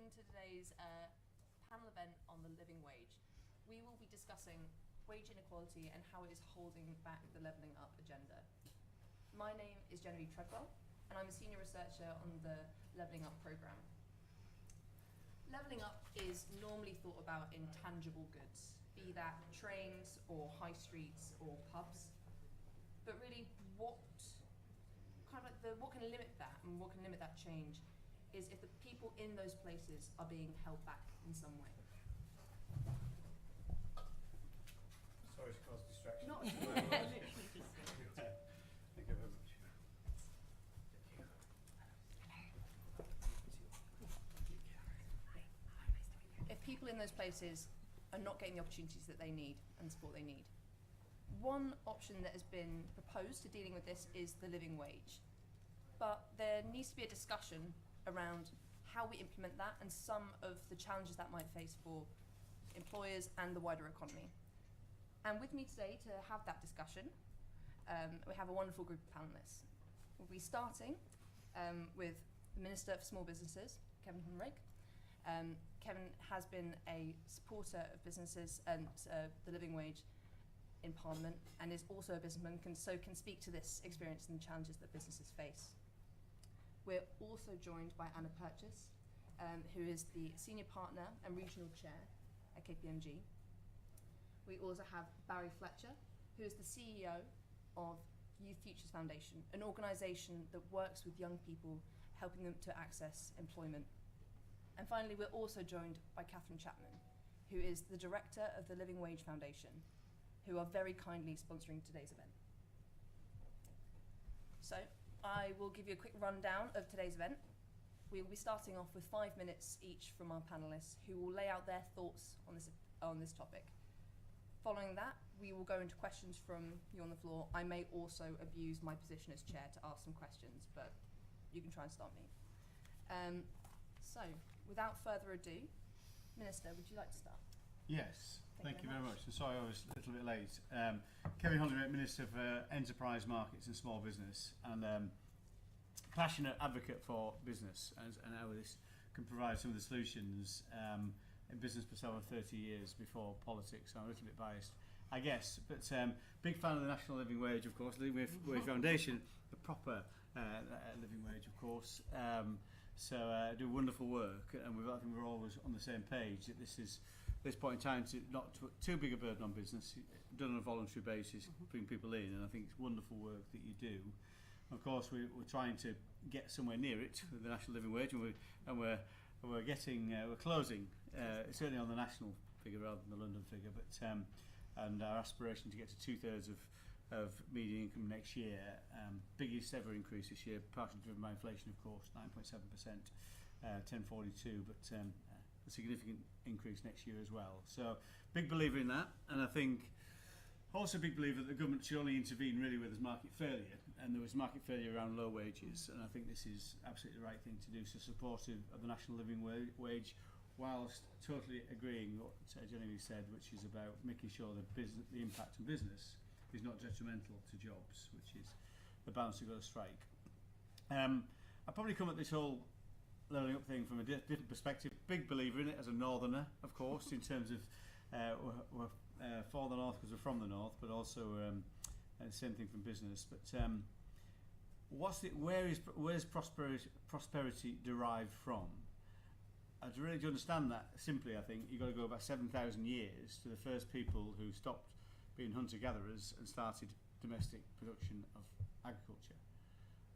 welcome to today's panel event on the living wage. We will be discussing wage inequality and how it is holding back the levelling up agenda. My name is Jeneveieve Treadwell, and I'm a senior researcher on the Levelling Up programme. Levelling up is normally thought about in tangible goods, be that trains or high streets or pubs. But really, what can limit that and what can limit that change is if the people in those places are being held back in some way. Sorry to cause distraction. Not Thank you very much. If people in those places are not getting the opportunities that they need and the support they need. One option that has been proposed to dealing with this is the living wage. But there needs to be a discussion around how we implement that and some of the challenges that might face for employers and the wider economy. And with me today to have that discussion, we have a wonderful group of panellists. We'll be starting with the Minister for Small Businesses, Hollinrake. Kevin has been a supporter of businesses and the living wage in Parliament, and is also a businessman, so can speak to this experience and the challenges that businesses face. We're also joined by Purchas, who is the Senior Partner and Regional Chair at KPMG. We also have Barry Fletcher, who is the CEO of Youth Futures Foundation, an organisation that works with young people, helping them to access employment. And finally, we're also joined by Katherine Chapman, who is the Director of the Living Wage Foundation, who are very kindly sponsoring today's event. So I will give you a quick rundown of today's event. We will be starting off with 5 minutes each from our panellists, who will lay out their thoughts on this topic. Following that, we will go into questions from you on the floor. I may also abuse my position as chair to ask some questions, but you can try and stop me. So, without further ado, Minister, would you like to start? Yes, thank you very much. And sorry I was a little bit late. Kevin Hollinrake, Minister for Enterprise Markets and Small Business, and passionate advocate for business and how this can provide some of the solutions in business for over 30 years before politics. So I'm a little bit biased, I guess. But big fan of the National Living Wage, of course, the Living Wage Foundation, the proper living wage, of course. So do wonderful work, and I think we're always on the same page that this point in time to not too big a burden on business, done on a voluntary basis, bring people in, and I think it's wonderful work that you do. Of course, we're trying to get somewhere near it with the National Living Wage, and we're closing certainly on the national figure rather than the London figure, but and our aspiration to get to 2/3 of median income next year, biggest ever increase this year, partially driven by inflation, of course, 9.7%, 10.42, but a significant increase next year as well. So, big believer in that, and I think also a big believer that the government should only intervene really where there's market failure, and there was market failure around low wages, and I think this is absolutely the right thing to do, so supportive of the National Living Wage, whilst totally agreeing what Jeneveieve said, which is about making sure that the impact on business is not detrimental to jobs, which is the balance you've got to strike. I probably come at this whole levelling up thing from a different perspective. Big believer in it as a northerner, of course, in terms of we're for the north because we're from the north, but also same thing from business. But where's prosperity derived from? To really understand that simply, I think you've got to go back 7,000 years to the first people who stopped being hunter-gatherers and started domestic production of agriculture.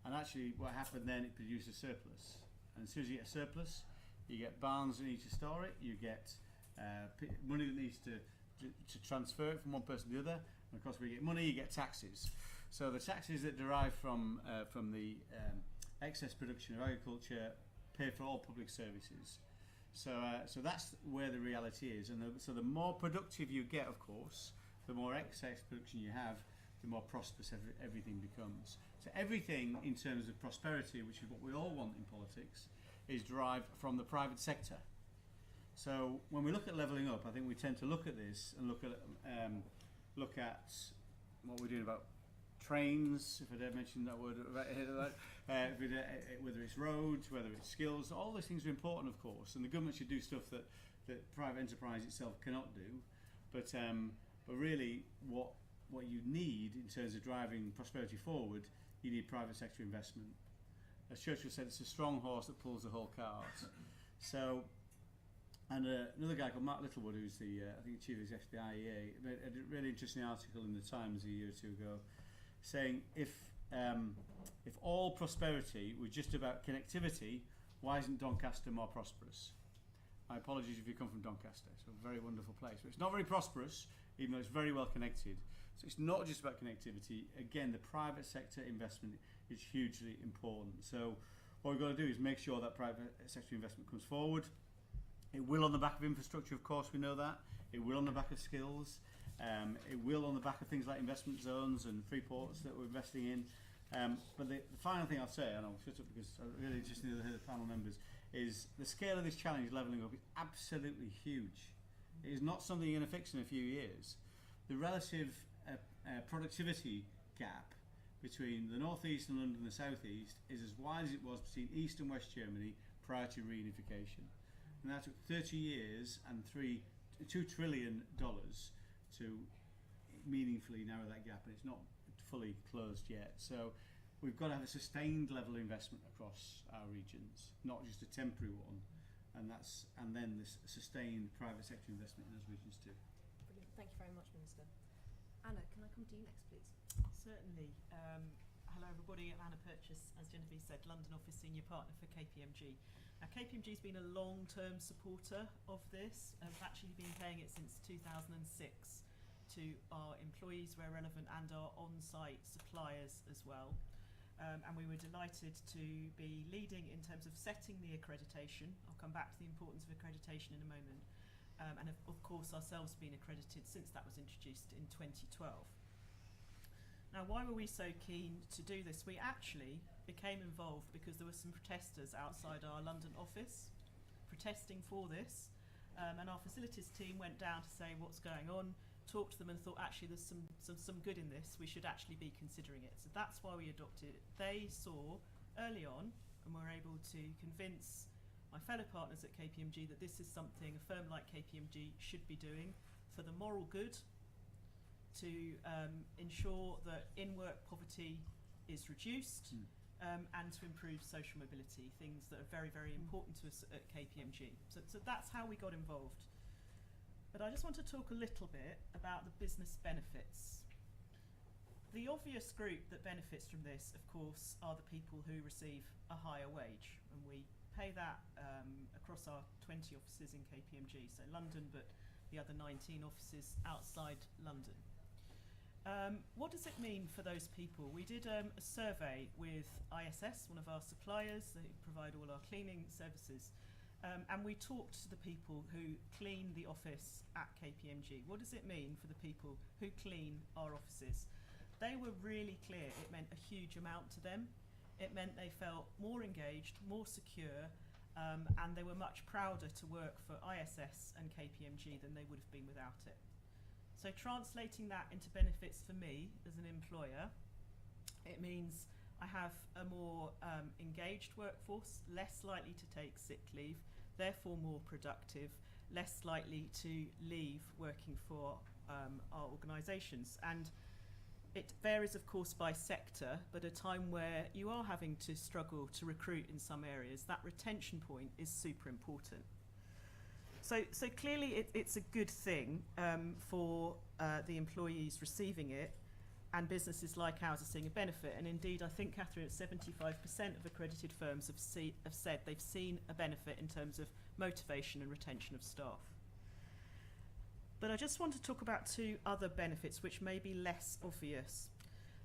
And actually what happened then, it produced a surplus. And as soon as you get a surplus, you get barns that need to store it, you get money that needs to transfer it from one person to the other, and of course when you get money you get taxes. So the taxes that derive from the excess production of agriculture pay for all public services. So that's where the reality is, and so the more productive you get, of course, the more excess production you have, the more prosperous everything becomes. So everything in terms of prosperity, which is what we all want in politics, is derived from the private sector. So when we look at levelling up, I think we tend to look at this and look at what we're doing about trains, if I dare mention that word, whether it's roads, whether it's skills, all those things are important, of course, and the government should do stuff that private enterprise itself cannot do. But really, what you need in terms of driving prosperity forward, you need private sector investment. As Churchill said, it's a strong horse that pulls the whole cart. So, and another guy called Mark Littlewood, who's the I think chief executive of the IEA, made a really interesting article in the Times a year or two ago, saying if all prosperity was just about connectivity, why isn't Doncaster more prosperous? My apologies if you come from Doncaster. It's a very wonderful place, but it's not very prosperous, even though it's very well connected. So it's not just about connectivity. Again, the private sector investment is hugely important. So what we've got to do is make sure that private sector investment comes forward. It will on the back of infrastructure, of course, we know that. It will on the back of skills. It will on the back of things like investment zones and free ports that we're investing in. But the final thing I'll say, and I'll shut up because I'm really interested to hear the panel members, is the scale of this challenge levelling up is absolutely huge. It is not something you're going to fix in a few years. The relative productivity gap between the northeast and London and the southeast is as wide as it was between East and West Germany prior to reunification. And that took 30 years and $2 trillion to meaningfully narrow that gap, and it's not fully closed yet. So we've got to have a sustained level of investment across our regions, not just a temporary one, and then this sustained private sector investment in those regions too. Brilliant. Thank you very much, Minister. Anna, can I come to you next, please? Certainly. Hello everybody, I'm Anna Purchas, as Jeneveieve said, London office senior partner for KPMG. Now KPMG has been a long-term supporter of this. We've actually been paying it since 2006 to our employees where relevant and our on-site suppliers as well. And we were delighted to be leading in terms of setting the accreditation. I'll come back to the importance of accreditation in a moment. And of course ourselves being accredited since that was introduced in 2012. Now why were we so keen to do this? We actually became involved because there were some protesters outside our London office protesting for this, and our facilities team went down to say what's going on, talked to them and thought actually there's some good in this, we should actually be considering it. So that's why we adopted it. They saw early on and were able to convince my fellow partners at KPMG that this is something a firm like KPMG should be doing for the moral good, to ensure that in-work poverty is reduced, and to improve social mobility, things that are very, very important to us at KPMG. So that's how we got involved. But I just want to talk a little bit about the business benefits. The obvious group that benefits from this, of course, are the people who receive a higher wage, and we pay that across our 20 offices in KPMG, so London, but the other 19 offices outside London. What does it mean for those people? We did a survey with ISS, one of our suppliers who provide all our cleaning services, and we talked to the people who clean the office at KPMG. What does it mean for the people who clean our offices? They were really clear it meant a huge amount to them. It meant they felt more engaged, more secure, and they were much prouder to work for ISS and KPMG than they would have been without it. So translating that into benefits for me as an employer, it means I have a more engaged workforce, less likely to take sick leave, therefore more productive, less likely to leave working for our organisations. And it varies, of course, by sector, but a time where you are having to struggle to recruit in some areas, that retention point is super important. So clearly it's a good thing for the employees receiving it, and businesses like ours are seeing a benefit. And indeed, I think, Katherine, 75% of accredited firms have said they've seen a benefit in terms of motivation and retention of staff. But I just want to talk about two other benefits which may be less obvious.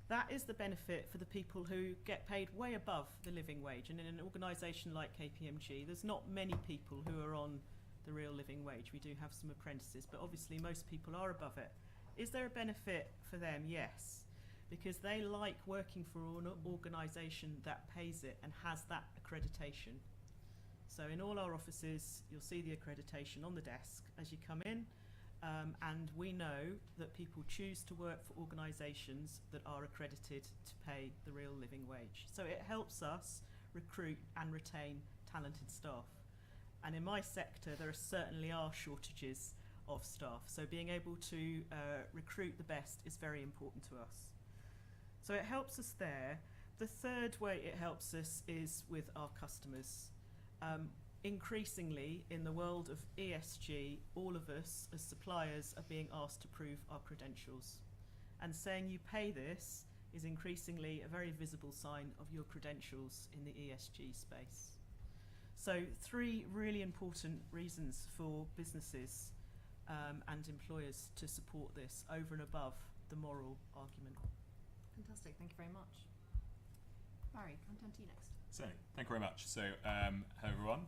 That is the benefit for the people who get paid way above the living wage. And in an organisation like KPMG, there's not many people who are on the real living wage. We do have some apprentices, but obviously most people are above it. Is there a benefit for them? Yes, because they like working for an organisation that pays it and has that accreditation. So in all our offices, you'll see the accreditation on the desk as you come in. and we know that people choose to work for organisations that are accredited to pay the real living wage. So it helps us recruit and retain talented staff. And in my sector, there certainly are shortages of staff. So being able to recruit the best is very important to us. So it helps us there. The third way it helps us is with our customers. Increasingly, in the world of ESG, all of us as suppliers are being asked to prove our credentials. And saying you pay this is increasingly a very visible sign of your credentials in the ESG space. So 3 really important reasons for businesses and employers to support this over and above the moral argument. Fantastic, thank you very much. Barry, can I turn to you next? So, thank you very much. So, hello everyone.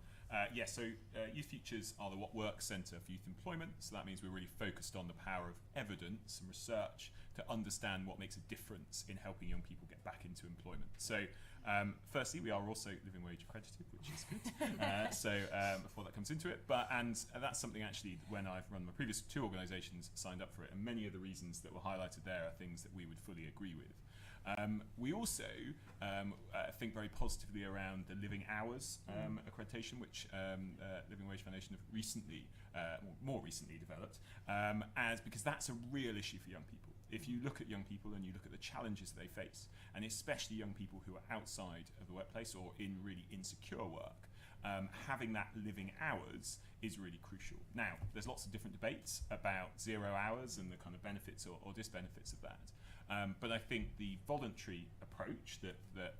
Youth Futures are the What Works Centre for Youth Employment. So that means we're really focused on the power of evidence and research to understand what makes a difference in helping young people get back into employment. So, firstly, we are also living wage accredited, which is good. Before that comes into it, and that's something actually when I've run my previous 2 organisations signed up for it, and many of the reasons that were highlighted there are things that we would fully agree with. We also think very positively around the living hours accreditation, which Living Wage Foundation have recently, more recently developed, because that's a real issue for young people. If you look at young people and you look at the challenges they face, and especially young people who are outside of the workplace or in really insecure work, having that living hours is really crucial. Now, there's lots of different debates about 0 hours and the kind of benefits or disbenefits of that. But I think the voluntary approach that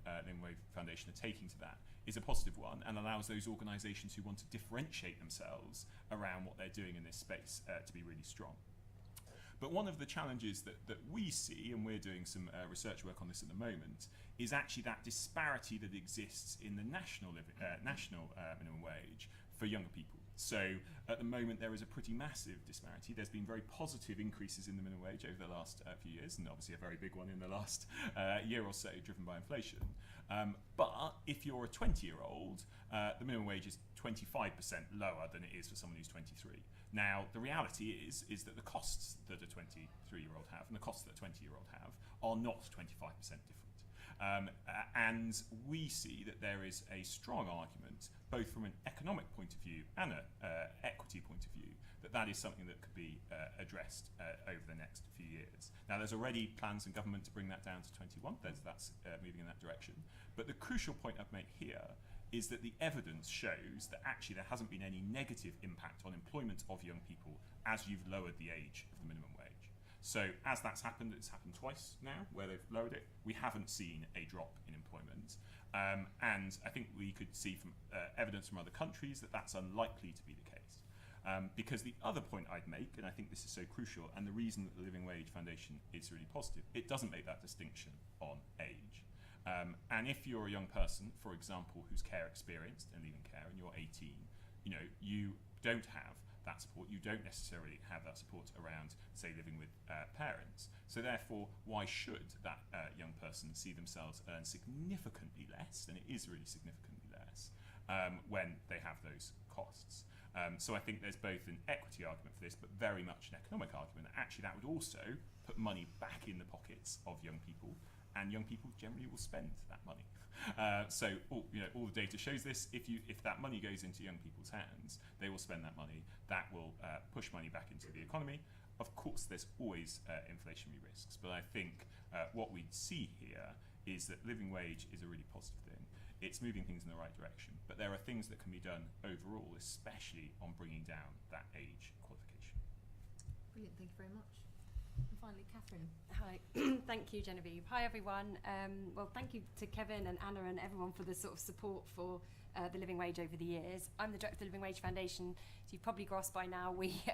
Jeneveieve Foundation are taking to that is a positive one and allows those organisations who want to differentiate themselves around what they're doing in this space to be really strong. But one of the challenges that we see, and we're doing some research work on this at the moment, is actually that disparity that exists in the national minimum wage for younger people. So at the moment there is a pretty massive disparity. There's been very positive increases in the minimum wage over the last few years, and obviously a very big one in the last year or so driven by inflation. But if you're a 20-year-old, the minimum wage is 25% lower than it is for someone who's 23. Now, the reality is that the costs that a 23-year-old have and the costs that a 20-year-old have are not 25% different. And we see that there is a strong argument, both from an economic point of view and an equity point of view, that is something that could be addressed over the next few years. Now, there's already plans in government to bring that down to 21. That's moving in that direction. But the crucial point I'd make here is that the evidence shows that actually there hasn't been any negative impact on employment of young people as you've lowered the age of the minimum wage. So as that's happened, it's happened twice now where they've lowered it, we haven't seen a drop in employment. And I think we could see from evidence from other countries that that's unlikely to be the case. Because the other point I'd make, and I think this is so crucial, and the reason that the Living Wage Foundation is really positive, it doesn't make that distinction on age. And if you're a young person, for example, who's care experienced and leaving care, and you're 18, you don't have that support. You don't necessarily have that support around, say, living with parents. So therefore, why should that young person see themselves earn significantly less, and it is really significantly less, when they have those costs? So I think there's both an equity argument for this, but very much an economic argument. Actually, that would also put money back in the pockets of young people, and young people generally will spend that money. So all the data shows this. If that money goes into young people's hands, they will spend that money. That will push money back into the economy. Of course, there's always inflationary risks, but I think what we see here is that living wage is a really positive thing. It's moving things in the right direction, but there are things that can be done overall, especially on bringing down that age qualification. Brilliant, thank you very much. And finally, Katherine. Hi, thank you, Jeneveieve. Hi, everyone. Well, thank you to Kevin and Anna and everyone for the sort of support for the living wage over the years. I'm the director of the Living Wage Foundation. So you've probably grasped by now, we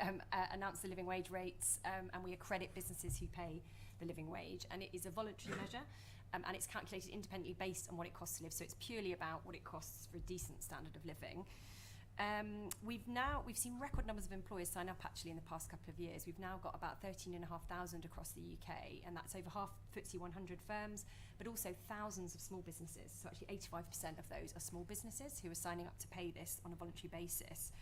announce the living wage rates and we accredit businesses who pay the living wage. And it is a voluntary measure and it's calculated independently based on what it costs to live. So it's purely about what it costs for a decent standard of living. We've seen record numbers of employers sign up actually in the past couple of years. We've now got about 13,500 across the UK, and that's over half FTSE 100 firms, but also thousands of small businesses. So actually 85% of those are small businesses who are signing up to pay this on a voluntary basis.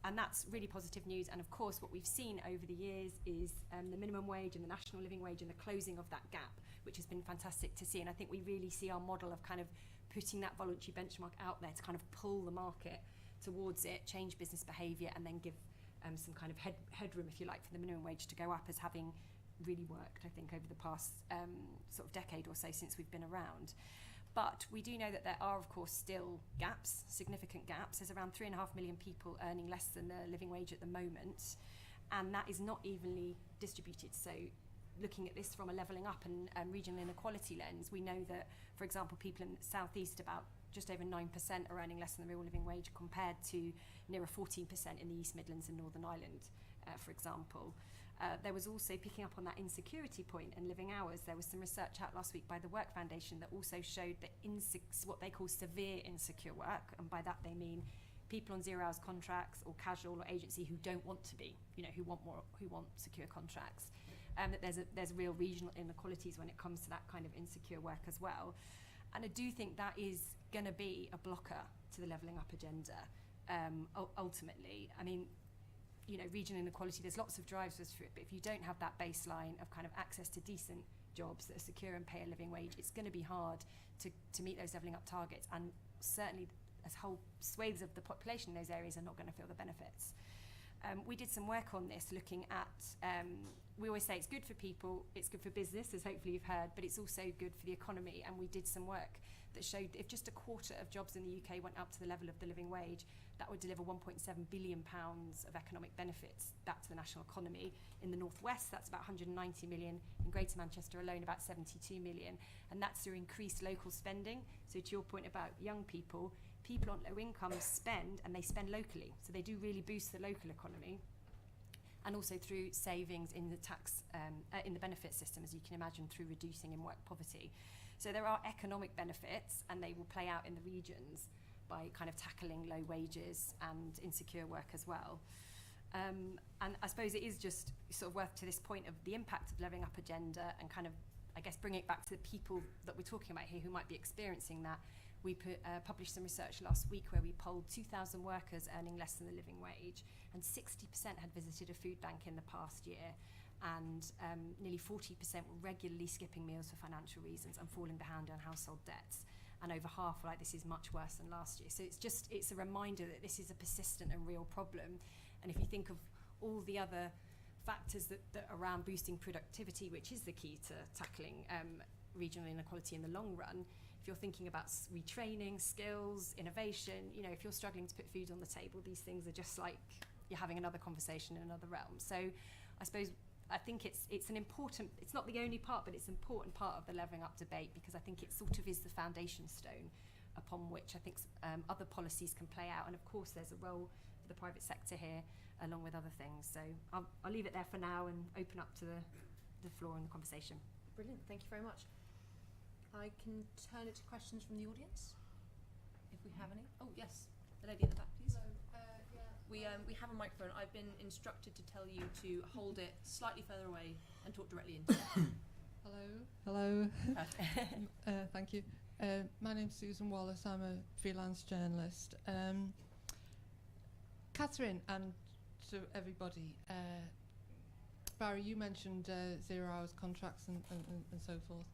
and that's really positive news. And of course, what we've seen over the years is the minimum wage and the national living wage and the closing of that gap, which has been fantastic to see. And I think we really see our model of kind of putting that voluntary benchmark out there to kind of pull the market towards it, change business behaviour, and then give some kind of headroom, if you like, for the minimum wage to go up, as having really worked, I think, over the past sort of decade or so since we've been around. But we do know that there are, of course, still gaps, significant gaps. There's around 3.5 million people earning less than the living wage at the moment, and that is not evenly distributed. So looking at this from a levelling up and regional inequality lens, we know that, for example, people in the South East, about just over 9% are earning less than the real living wage, compared to nearer 14% in the East Midlands and Northern Ireland, for example. There was also, picking up on that insecurity point and living hours, there was some research out last week by the Work Foundation that also showed that what they call severe insecure work, and by that they mean people on 0 hours contracts or casual or agency who don't want to be, who want secure contracts, that there's real regional inequalities when it comes to that kind of insecure work as well. And I do think that is going to be a blocker to the levelling up agenda, ultimately. I mean, regional inequality, there's lots of drivers for it, but if you don't have that baseline of kind of access to decent jobs that are secure and pay a living wage, it's going to be hard to meet those levelling up targets, and certainly as whole swathes of the population in those areas are not going to feel the benefits. We did some work on this, looking at, we always say it's good for people, it's good for business, as hopefully you've heard, but it's also good for the economy. And we did some work that showed that if just a quarter of jobs in the UK went up to the level of the living wage, that would deliver £1.7 billion of economic benefits back to the national economy. In the Northwest, that's about 190 million. In Greater Manchester alone, about 72 million. And that's through increased local spending. So to your point about young people on low income spend, and they spend locally. So they do really boost the local economy. And also through savings in the tax, in the benefit system, as you can imagine, through reducing in work poverty. So there are economic benefits, and they will play out in the regions by kind of tackling low wages and insecure work as well. And I suppose it is just sort of worth, to this point of the impact of the levelling up agenda, and kind of, I guess, bring it back to the people that we're talking about here who might be experiencing that. We published some research last week where we polled 2,000 workers earning less than the living wage, and 60% had visited a food bank in the past year, and nearly 40% were regularly skipping meals for financial reasons and falling behind on household debts. And over half were like, this is much worse than last year. So it's a reminder that this is a persistent and real problem. And if you think of all the other factors that are around boosting productivity, which is the key to tackling regional inequality in the long run, if you're thinking about retraining, skills, innovation, if you're struggling to put food on the table, these things are just like you're having another conversation in another realm. So I think it's an important, it's not the only part, but it's an important part of the levelling up debate, because I think it sort of is the foundation stone upon which I think other policies can play out. And of course there's a role for the private sector here, along with other things. So I'll leave it there for now and open up to the floor and the conversation. Brilliant, thank you very much. I can turn it to questions from the audience, if we have any. Oh yes, the lady at the back, please. Hello, we have a microphone. I've been instructed to tell you to hold it slightly further away and talk directly into it. Hello. Thank you. My name's Susan Wallace. I'm a freelance journalist. Katherine, and to everybody, Barry, you mentioned 0 hours contracts and so forth.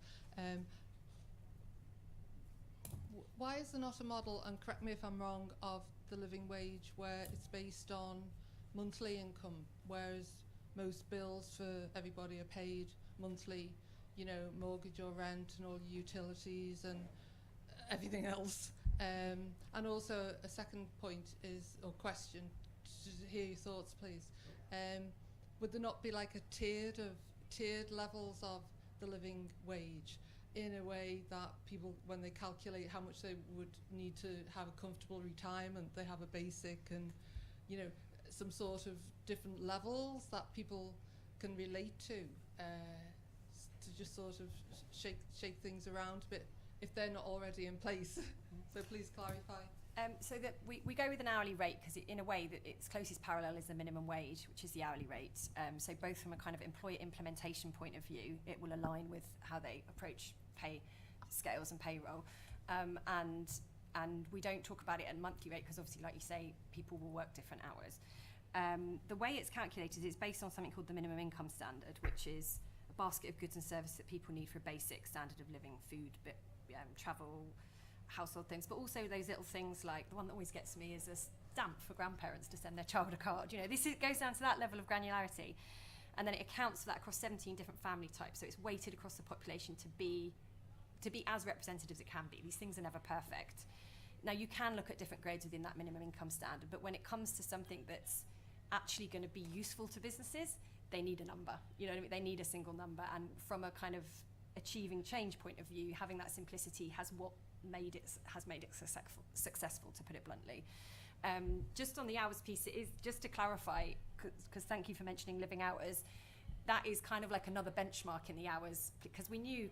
Why is there not a model, and correct me if I'm wrong, of the living wage where it's based on monthly income, whereas most bills for everybody are paid monthly, mortgage or rent and all utilities and everything else. And also a second point is, or question, to hear your thoughts please. Would there not be like a tiered levels of the living wage, in a way that people, when they calculate how much they would need to have a comfortable retirement, they have a basic and, some sort of different levels that people can relate to just sort of shake things around a bit, if they're not already in place. So please clarify. So that we go with an hourly rate, because in a way that its closest parallel is the minimum wage, which is the hourly rate. So both from a kind of employer implementation point of view, it will align with how they approach pay scales and payroll. And and we don't talk about it at monthly rate because obviously, like you say, people will work different hours. The way it's calculated is based on something called the minimum income standard, which is a basket of goods and services that people need for a basic standard of living, food, travel, household things, but also those little things like the one that always gets me is a stamp for grandparents to send their child a card. You know, goes down to that level of granularity, and then it accounts for that across 17 different family types. So it's weighted across the population to be as representative as it can be. These things are never perfect. Now you can look at different grades within that minimum income standard, but when it comes to something that's actually going to be useful to businesses, they need a number. You know what I mean? They need a single number, and from a kind of achieving change point of view, having that simplicity has made it successful, to put it bluntly. Just on the hours piece, it is just to clarify, because thank you for mentioning living hours. That is kind of like another benchmark in the hours, because we knew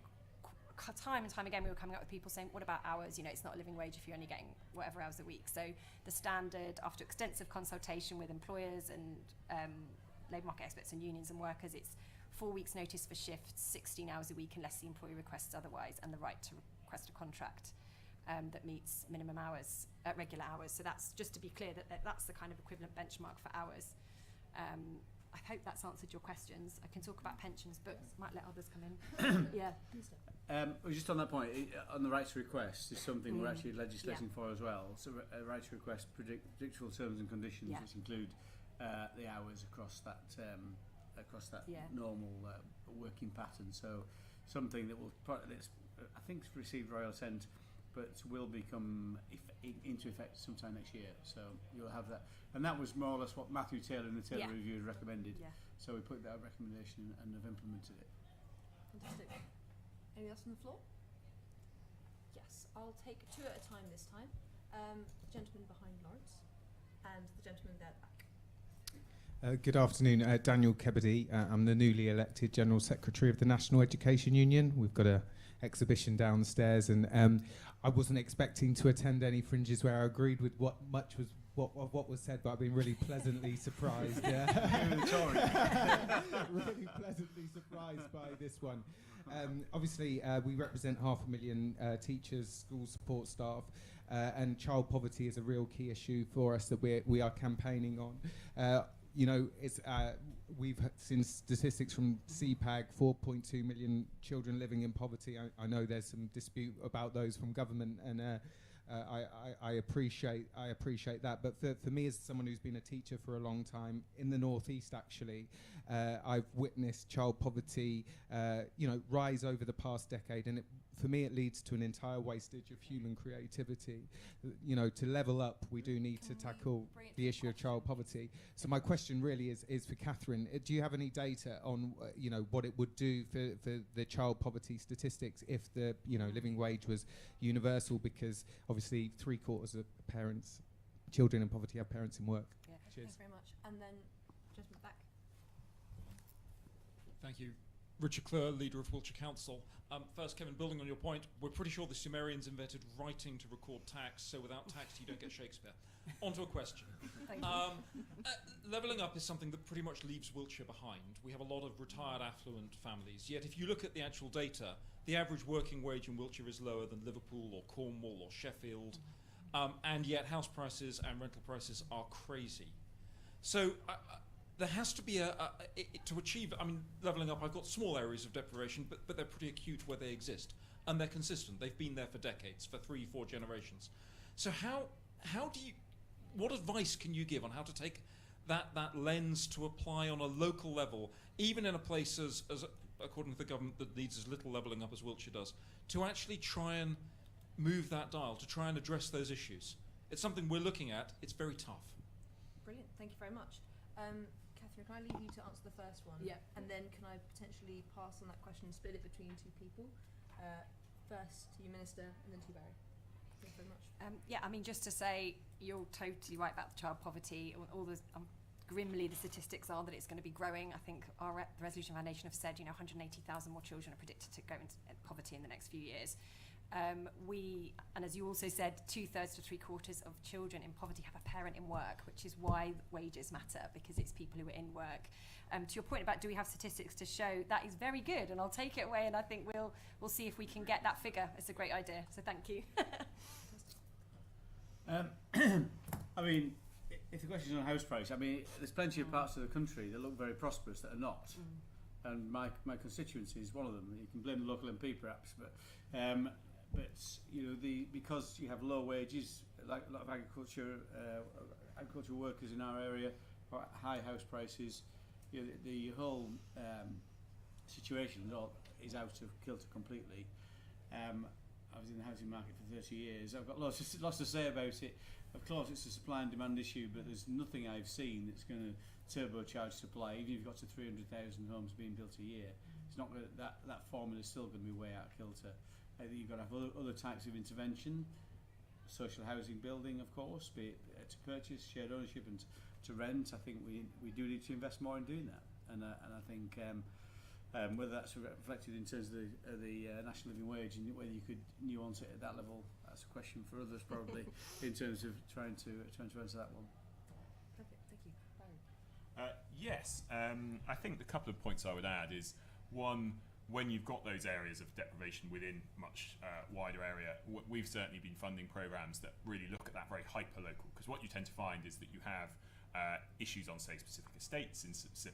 time and time again we were coming up with people saying, what about hours? You know, it's not a living wage if you're only getting whatever hours a week. So the standard, after extensive consultation with employers and labour market experts and unions and workers, it's 4 weeks notice for shifts, 16 hours a week unless the employee requests otherwise, and the right to request a contract that meets minimum hours, regular hours. So that's just to be clear that that's the kind of equivalent benchmark for hours. I hope that's answered your questions. I can talk about pensions, but might let others come in. Yeah. Just on that point, on the right to request is something we're actually legislating for as well. So a right to request predictable terms and conditions, which include the hours across that normal working pattern. So something that will that's I think received royal assent, but will become into effect sometime next year. So you'll have that, and that was more or less what Matthew Taylor in the Taylor Review had recommended. Yeah. So we put that recommendation and have implemented it. Fantastic. Anything else on the floor? Yes, I'll take two at a time this time. The gentleman behind Lawrence and the gentleman there at the back. Good afternoon, Daniel Kebede. I'm the newly elected General Secretary of the National Education Union. We've got an exhibition downstairs, and I wasn't expecting to attend any fringes where I agreed with what was said, but I've been really pleasantly surprised. Really pleasantly surprised by this one. Obviously, we represent 500,000 teachers, school support staff, and child poverty is a real key issue for us that we are campaigning on. You know, we've seen statistics from CPAG, 4.2 million children living in poverty. I know there's some dispute about those from government, and I appreciate that. But for me, as someone who's been a teacher for a long time in the Northeast, actually, I've witnessed child poverty, rise over the past decade, and for me, it leads to an entire wastage of human creativity. You know, to level up, we do need to tackle the issue of child poverty. So my question really is for Katherine. Do you have any data on, what it would do for the child poverty statistics if the, living wage was universal? Because obviously 3/4 of parents, children in poverty, have parents in work. Yeah. Cheers. Thanks very much. And then, gentleman back. Thank you. Richard Clure, leader of Wiltshire Council. First, Kevin, building on your point, we're pretty sure the Sumerians invented writing to record tax, so without tax you don't get Shakespeare. On to a question. Levelling up is something that pretty much leaves Wiltshire behind. We have a lot of retired affluent families, yet if you look at the actual data, the average working wage in Wiltshire is lower than Liverpool or Cornwall or Sheffield, and yet house prices and rental prices are crazy. So there has to be to achieve, levelling up, I've got small areas of deprivation, but they're pretty acute where they exist. And they're consistent. They've been there for decades, for 3-4 generations. So what advice can you give on how to take that lens to apply on a local level, even in a place as according to the government, that needs as little levelling up as Wiltshire does, to actually try and move that dial, to try and address those issues? It's something we're looking at. It's very tough. Brilliant. Thank you very much. Catherine, can I leave you to answer the first one? Yeah. And then can I potentially pass on that question and split it between two people? First to you, Minister, and then to you, Barry. Thank you very much. Just to say, you're totally right about the child poverty. All the grimly, the statistics are that it's going to be growing. I think the Resolution Foundation have said, 180,000 more children are predicted to go into poverty in the next few years. And as you also said, 2/3 to 3/4 of children in poverty have a parent in work, which is why wages matter, because it's people who are in work. To your point about do we have statistics to show, that is very good, and I'll take it away, and I think we'll see if we can get that figure. It's a great idea, so thank you. I mean, if the question is on house price, I mean, there's plenty of parts of the country that look very prosperous that are not. And my constituency is one of them. You can blame the local MP perhaps, but you know, because you have low wages, like a lot of agricultural workers in our area, or high house prices, you know, the whole situation is out of kilter completely. I was in the housing market for 30 years. I've got lots to say about it. Of course, it's a supply and demand issue, but there's nothing I've seen that's going to turbocharge supply. Even if you've got to 300,000 homes being built a year, it's not going to, that formula is still going to be way out of kilter. I think you've got to have other types of intervention, social housing building, of course, be it to purchase, shared ownership, and to rent. I think we do need to invest more in doing that, and I think whether that's reflected in terms of the national living wage and whether you could nuance it at that level, that's a question for others probably in terms of trying to answer that one. Perfect, thank you. Barry. Yes, I think the couple of points I would add is, one, when you've got those areas of deprivation within much wider area, we've certainly been funding programs that really look at that very hyper-local, because what you tend to find is that you have issues on, say, specific estates in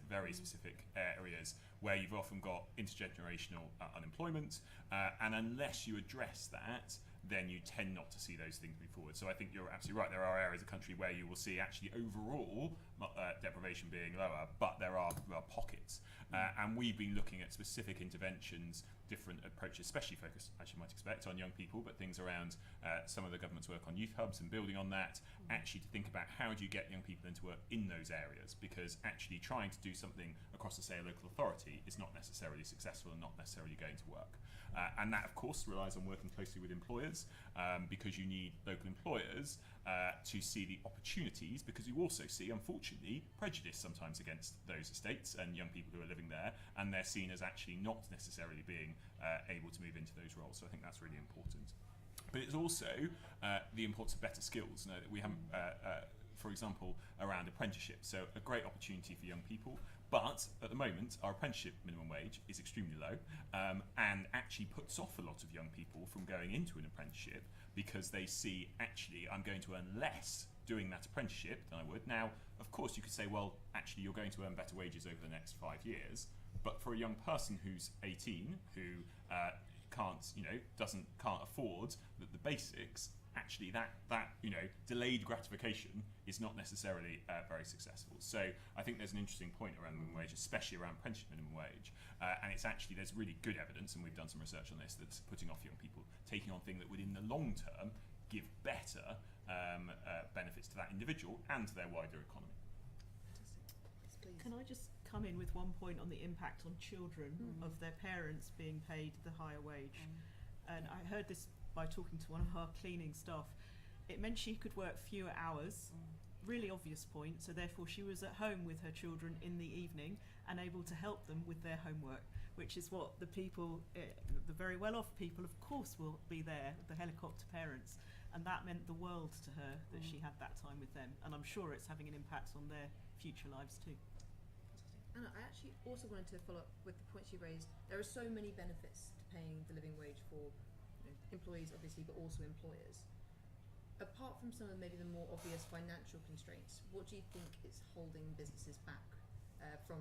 very specific areas where you've often got intergenerational unemployment, and unless you address that, then you tend not to see those things move forward. So I think you're absolutely right. There are areas of the country where you will see actually overall deprivation being lower, but there are pockets. And we've been looking at specific interventions, different approaches, especially focused, as you might expect, on young people, but things around some of the government's work on youth hubs and building on that, actually to think about how do you get young people into work in those areas, because actually trying to do something across, say, a local authority is not necessarily successful and not necessarily going to work. And that, of course, relies on working closely with employers, because you need local employers to see the opportunities, because you also see, unfortunately, prejudice sometimes against those estates and young people who are living there, and they're seen as actually not necessarily being able to move into those roles. So I think that's really important. But it's also the importance of better skills. You know, that we haven't, for example, around apprenticeship. So a great opportunity for young people. But at the moment, our apprenticeship minimum wage is extremely low, and actually puts off a lot of young people from going into an apprenticeship, because they see, actually, I'm going to earn less doing that apprenticeship than I would. Now, of course, you could say, well, actually, you're going to earn better wages over the next 5 years. But for a young person who's 18, who can't afford the basics, actually that delayed gratification is not necessarily very successful. So I think there's an interesting point around minimum wage, especially around apprenticeship minimum wage, and it's actually, there's really good evidence, and we've done some research on this, that's putting off young people taking on things that would in the long term give better benefits to that individual and to their wider economy. Fantastic. Yes, please. Can I just come in with one point on the impact on children of their parents being paid the higher wage? And I heard this by talking to one of our cleaning staff. It meant she could work fewer hours, really obvious point, so therefore she was at home with her children in the evening and able to help them with their homework, which is what the people, the very well-off people, of course, will be there, the helicopter parents, and that meant the world to her that she had that time with them, and I'm sure it's having an impact on their future lives too. Anna, I actually also wanted to follow up with the points you raised. There are so many benefits to paying the living wage for employees, obviously, but also employers. Apart from some of maybe the more obvious financial constraints, what do you think is holding businesses back from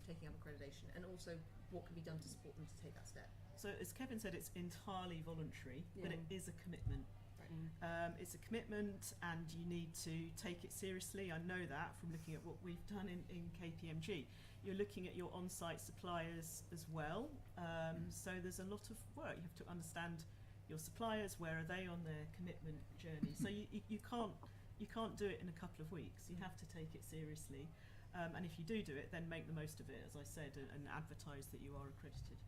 taking up accreditation, and also what can be done to support them to take that step? So as Kevin said, it's entirely voluntary, but it is a commitment. It's a commitment, and you need to take it seriously. I know that from looking at what we've done in KPMG. You're looking at your on-site suppliers as well, so there's a lot of work. You have to understand your suppliers, where are they on their commitment journey. So you can't do it in a couple of weeks. You have to take it seriously, and if you do it, then make the most of it, as I said, and advertise that you are accredited.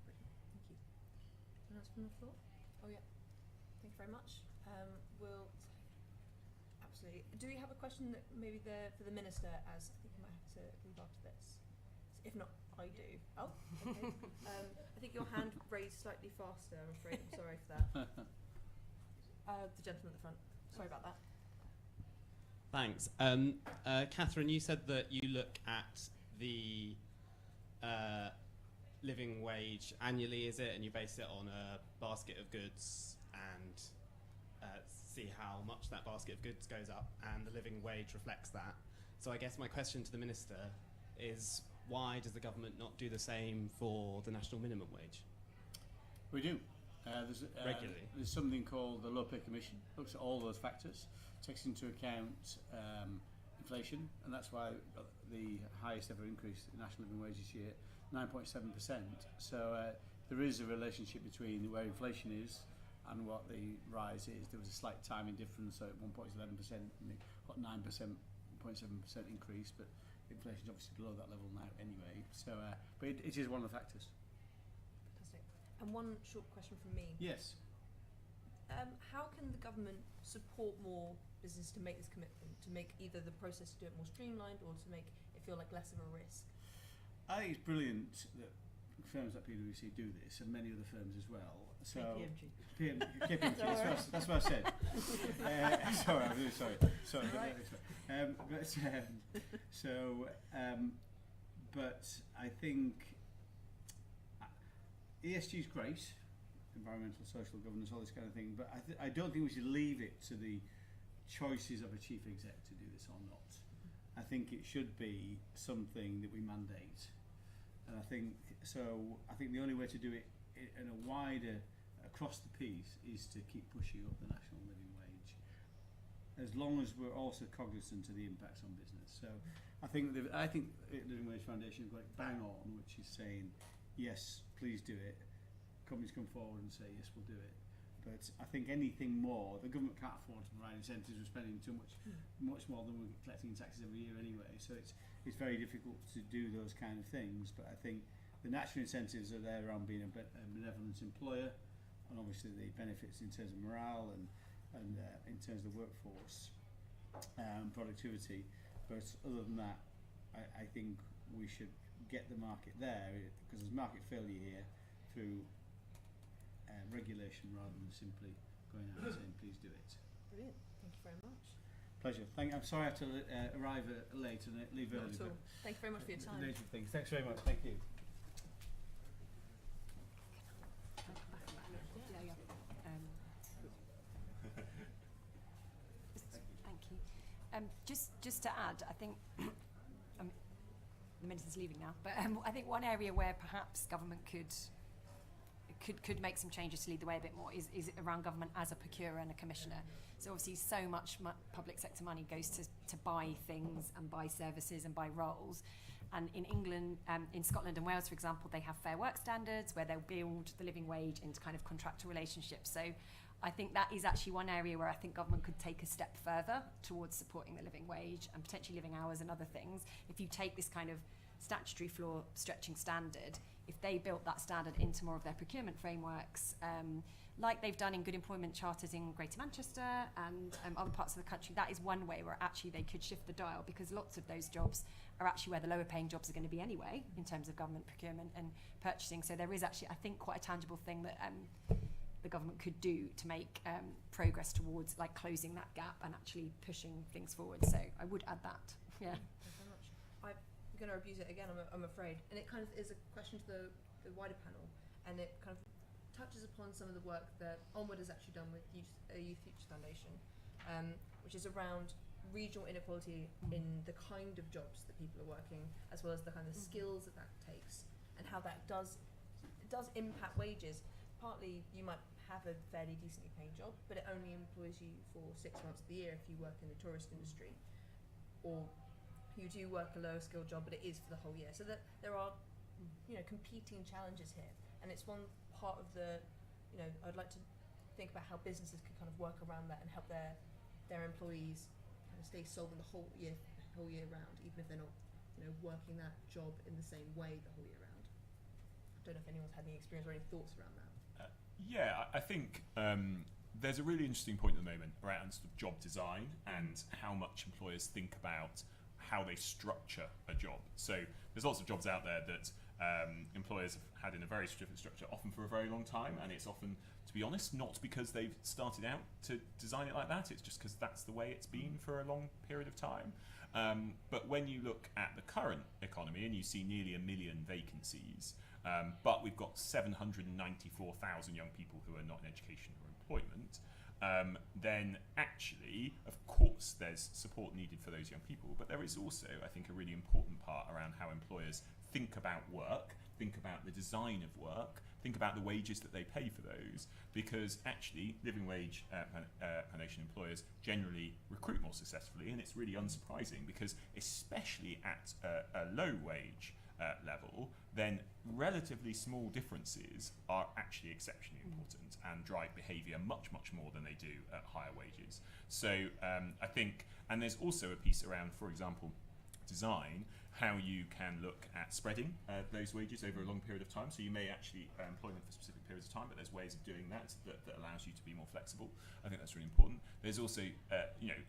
Brilliant, thank you. Anyone else from the floor? Oh yeah, thank you very much. Absolutely. Do we have a question that maybe for the minister, as I think we might have to leave after this? If not, I do. Oh, okay. I think your hand raised slightly faster, I'm afraid. I'm sorry for that. The gentleman at the front. Sorry about that. Thanks. Katherine, you said that you look at the living wage annually, is it? And you base it on a basket of goods and see how much that basket of goods goes up, and the living wage reflects that. So I guess my question to the Minister is, why does the government not do the same for the national minimum wage? We do. Regularly. There's something called the Low Pay Commission. Looks at all those factors, takes into account inflation, and that's why we've got the highest ever increase in national living wage this year, 9.7%. So there is a relationship between where inflation is and what the rise is. There was a slight timing difference, so at 1.11%, and it got 9.7% increase, but inflation's obviously below that level now anyway. So, but it is one of the factors. Fantastic. And one short question from me. Yes. How can the government support more business to make this commitment, to make either the process to do it more streamlined or to make it feel like less of a risk? I think it's brilliant that firms like PwC do this, and many other firms as well. So KPMG, that's what I said. Sorry, I'm really sorry. Right. But I think ESG is great, environmental, social governance, all this kind of thing. But I don't think we should leave it to the choices of a chief exec to do this or not. I think it should be something that we mandate, and I think the only way to do it in a wider across the piece is to keep pushing up the national living wage, as long as we're also cognizant of the impacts on business. So I think the Living Wage Foundation got it bang on, which is saying yes, please do it. Companies come forward and say yes, we'll do it. But I think anything more, the government can't afford to provide incentives. We're spending too much more than we're collecting in taxes every year anyway. So it's very difficult to do those kind of things. But I think the natural incentives are there around being a benevolent employer, and obviously the benefits in terms of morale and in terms of the workforce productivity. But other than that, I think we should get the market there, because there's market failure here through regulation rather than simply going out and saying please do it. Brilliant. Thank you very much. Pleasure. I'm sorry I have to arrive late and leave early. Not at all. Thank you very much for your time. The nature of things. Thanks very much. Thank you. Thank you. Just to add, I think the Minister's leaving now, but I think one area where perhaps government could make some changes to lead the way a bit more is around government as a procurer and a commissioner. So obviously so much public sector money goes to buy things and buy services and buy roles. And in England, in Scotland and Wales, for example, they have fair work standards where they'll build the living wage into kind of contractual relationships. So I think that is actually one area where I think government could take a step further towards supporting the living wage and potentially living hours and other things. If you take this kind of statutory floor stretching standard, if they built that standard into more of their procurement frameworks, like they've done in good employment charters in Greater Manchester and other parts of the country, that is one way where actually they could shift the dial, because lots of those jobs are actually where the lower paying jobs are going to be anyway in terms of government procurement and purchasing. So there is actually, I think, quite a tangible thing that the government could do to make progress towards like closing that gap and actually pushing things forward. So I would add that. Yeah. Thanks very much. I'm going to abuse it again, I'm afraid. And it kind of is a question to the wider panel, and it kind of touches upon some of the work that Onward has actually done with Youth Futures Foundation, which is around regional inequality in the kind of jobs that people are working, as well as the kind of skills that takes, and how that does impact wages. Partly, you might have a fairly decently paid job, but it only employs you for 6 months of the year if you work in the tourist industry, or you do work a lower skilled job, but it is for the whole year. So that there are, competing challenges here, and it's one part of the, I'd like to think about how businesses could kind of work around that and help their employees kind of stay solvent the whole year round, even if they're not, working that job in the same way the whole year round. I don't know if anyone's had any experience or any thoughts around that. I think there's a really interesting point at the moment around sort of job design and how much employers think about how they structure a job. So there's lots of jobs out there that employers have had in a very specific structure, often for a very long time, and it's often, to be honest, not because they've started out to design it like that, it's just because that's the way it's been for a long period of time. But when you look at the current economy and you see nearly 1 million vacancies, but we've got 794,000 young people who are not in education or employment, then actually, of course, there's support needed for those young people, but there is also, I think, a really important part around how employers think about work, think about the design of work, think about the wages that they pay for those, because actually living wage foundation employers generally recruit more successfully, and it's really unsurprising because especially at a low wage level, then relatively small differences are actually exceptionally important and drive behaviour much, much more than they do at higher wages. So I think, and there's also a piece around, for example, design, how you can look at spreading those wages over a long period of time. So you may actually employ them for specific periods of time, but there's ways of doing that that allows you to be more flexible. I think that's really important. There's also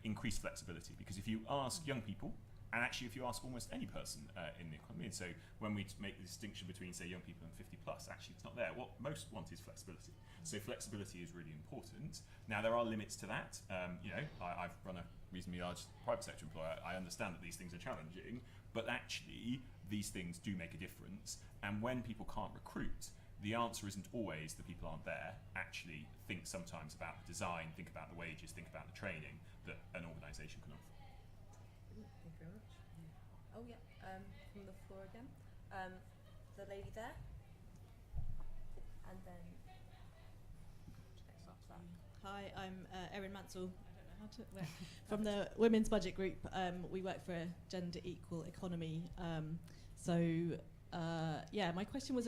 increased flexibility, because if you ask young people, and actually if you ask almost any person in the economy, and so when we make the distinction between, say, young people and 50 plus, actually it's not there. What most want is flexibility. So flexibility is really important. Now there are limits to that. I've run a reasonably large private sector employer. I understand that these things are challenging, but actually these things do make a difference. And when people can't recruit, the answer isn't always the people aren't there. Actually think sometimes about the design, think about the wages, think about the training that an organisation can offer. Thank you very much. Oh yeah, from the floor again. The lady there. And then next up to that. Hi, I'm Erin Mansell. I don't know how to. From the Women's Budget Group. We work for a gender equal economy. My question was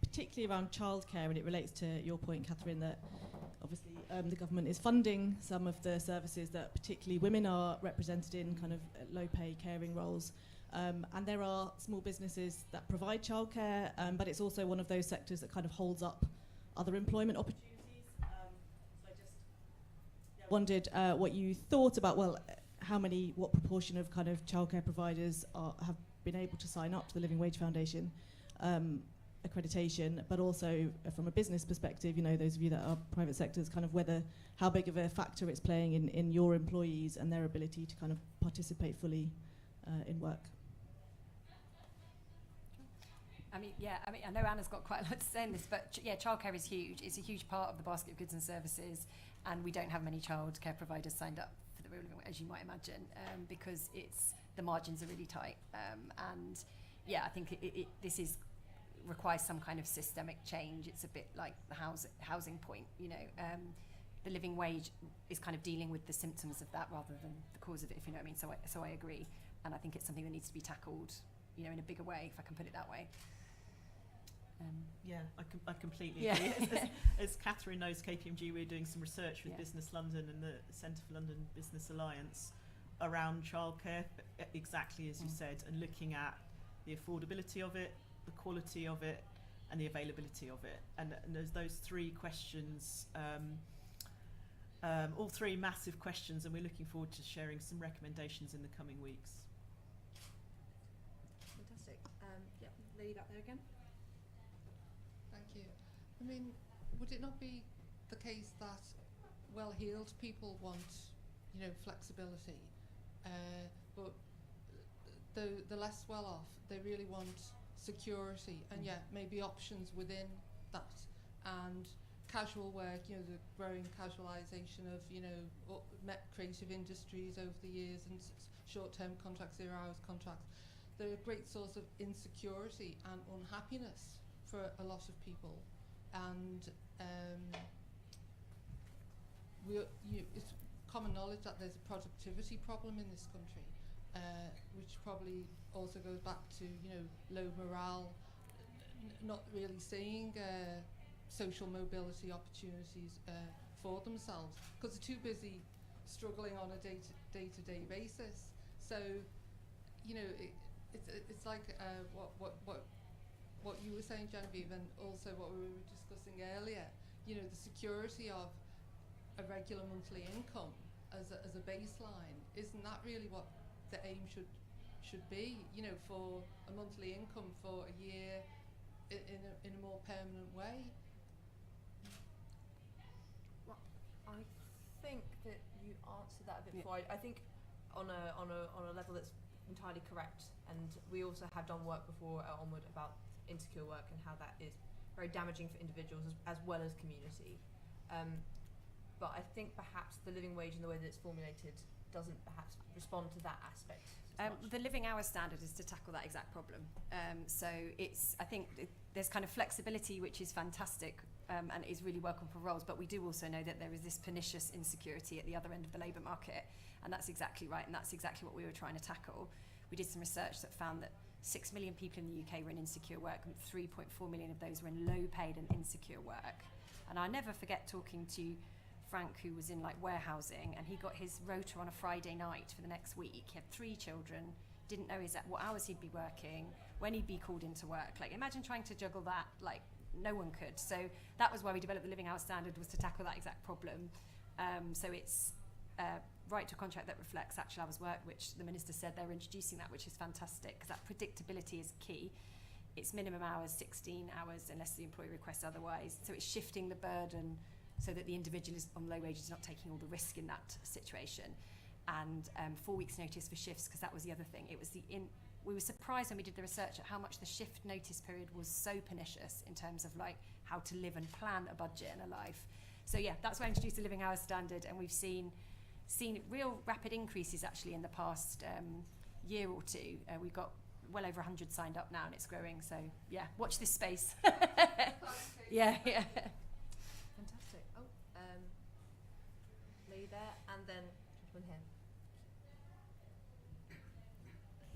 particularly around childcare, and it relates to your point, Katherine, that obviously the government is funding some of the services that particularly women are represented in, kind of low-pay caring roles. And there are small businesses that provide childcare, but it's also one of those sectors that kind of holds up other employment opportunities. So I just wondered what you thought about, what proportion of kind of childcare providers have been able to sign up to the Living Wage Foundation accreditation, but also from a business perspective, those of you that are private sectors, kind of how big of a factor it's playing in your employees and their ability to kind of participate fully in work. I know Anna's got quite a lot to say on this, but childcare is huge. It's a huge part of the basket of goods and services, and we don't have many childcare providers signed up for the Real Living Wage, as you might imagine, because the margins are really tight. I think this requires some kind of systemic change. It's a bit like the housing point. The living wage is kind of dealing with the symptoms of that rather than the cause of it, if you know what I mean. So I agree, and I think it's something that needs to be tackled, in a bigger way, if I can put it that way. I completely agree. As Katherine knows, KPMG, we're doing some research with Business London and the Centre for London Business Alliance around childcare, exactly as you said, and looking at the affordability of it, the quality of it, and the availability of it. And there's those three questions, all three massive questions, and we're looking forward to sharing some recommendations in the coming weeks. Fantastic. Lady back there again. Thank you. I mean, would it not be the case that well-heeled people want, flexibility, but the less well-off, they really want security, and maybe options within that, and casual work, the growing casualisation of, creative industries over the years, and short-term contracts, 0 hours contracts. They're a great source of insecurity and unhappiness for a lot of people, and it's common knowledge that there's a productivity problem in this country, which probably also goes back to low morale, not really seeing social mobility opportunities for themselves because they're too busy struggling on a day-to-day basis. So it's like what you were saying, Jeneveieve, and also what we were discussing earlier. The security of a regular monthly income as a baseline, isn't that really what the aim should be? For a monthly income for a year in a more permanent way. Well, I think that you answered that a bit before. I think on a level that's entirely correct, and we also have done work before at Onward about insecure work and how that is very damaging for individuals as well as community. but I think perhaps the living wage and the way that it's formulated doesn't perhaps respond to that aspect. The living hours standard is to tackle that exact problem. So I think there's kind of flexibility, which is fantastic and is really welcome for roles, but we do also know that there is this pernicious insecurity at the other end of the labour market, and that's exactly right, and that's exactly what we were trying to tackle. We did some research that found that 6 million people in the UK were in insecure work, and 3.4 million of those were in low paid and insecure work. And I never forget talking to Frank, who was in like warehousing, and he got his rota on a Friday night for the next week. He had 3 children, didn't know what hours he'd be working, when he'd be called into work. Like, imagine trying to juggle that, like, no one could. So that was why we developed the living hours standard, was to tackle that exact problem. So it's right to a contract that reflects actual hours work, which the Minister said they're introducing that, which is fantastic, because that predictability is key. It's minimum hours, 16 hours, unless the employee requests otherwise. So it's shifting the burden so that the individual is on low wages, not taking all the risk in that situation. And 4 weeks notice for shifts, because that was the other thing. It was we were surprised when we did the research at how much the shift notice period was so pernicious in terms of like how to live and plan a budget and a life. So yeah, that's why I introduced the living hours standard, and we've seen real rapid increases actually in the past year or two. We've got well over 100 signed up now, and it's growing. So yeah, watch this space. yeah. Fantastic. Oh, lady there, and then gentleman here.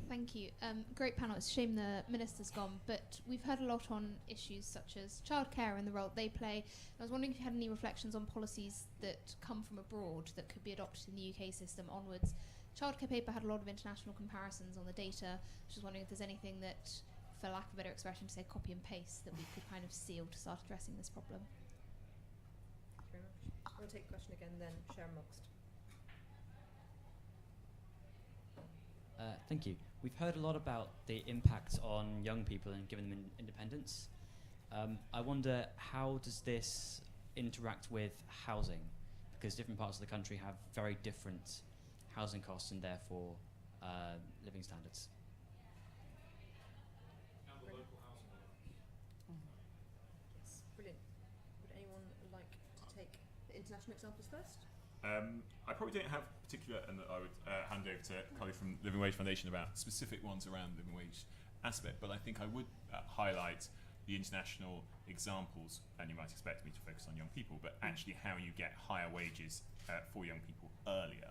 Thank you. Great panel. It's a shame the Minister's gone, but we've heard a lot on issues such as childcare and the role they play. I was wondering if you had any reflections on policies that come from abroad that could be adopted in the UK system onwards. Childcare paper had a lot of international comparisons on the data. I was just wondering if there's anything that, for lack of a better expression, to say copy and paste, that we could kind of seal to start addressing this problem. Thank you very much. I'll take a question again, then share amongst. Thank you. We've heard a lot about the impact on young people and giving them independence. I wonder, how does this interact with housing? Because different parts of the country have very different housing costs and therefore living standards. And the local housing law. Yes, brilliant. Would anyone like to take the international examples first? I probably don't have particular, and I would hand over to Chloe from Living Wage Foundation about specific ones around living wage aspect, but I think I would highlight the international examples, and you might expect me to focus on young people, but actually how you get higher wages for young people earlier.